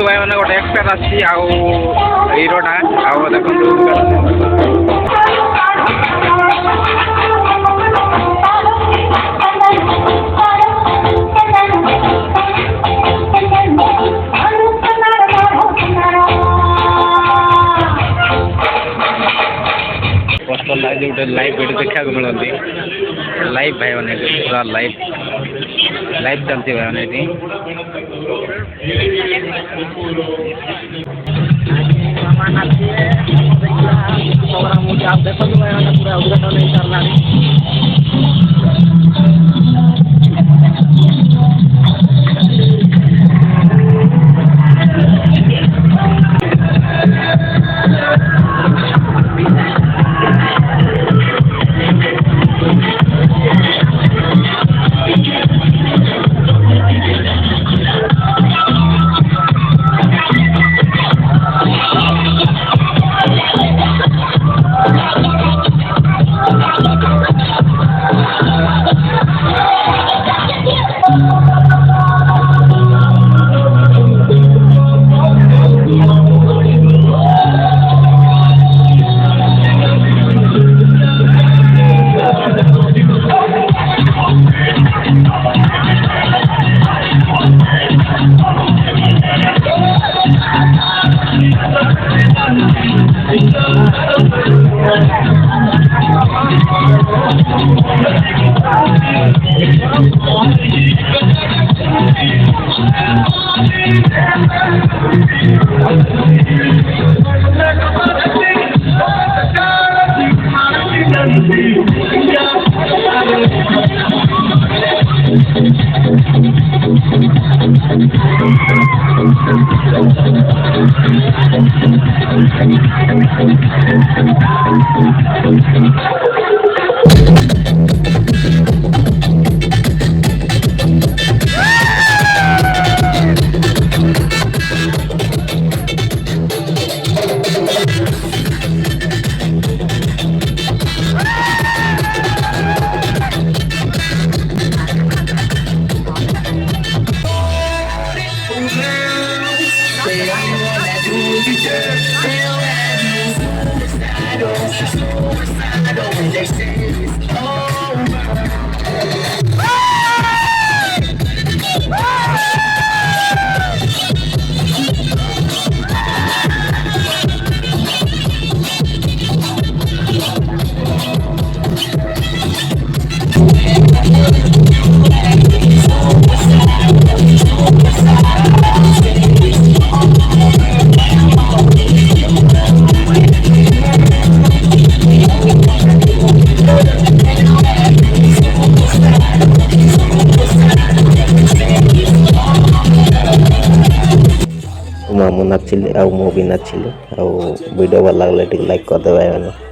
ଭାଇ ମାନେ ଗୋଟେ ଏକ୍ସଟ୍ରା ଆସିଛି ଆଉ ହିରୋଟା ଆଉ ଦେଖନ୍ତୁ पोस्टर लाइव गोटे लाइव वीडियो देखा मिलती लाइव भाई मैंने पूरा लाइव लाइव चलती भाई मैंने आप देखो पूरा उद्घाटन नहीं करना मामू नाचिले आउ मु भी नाचिले आउ वीडियो भल लागले टिक लाइक कर देबे।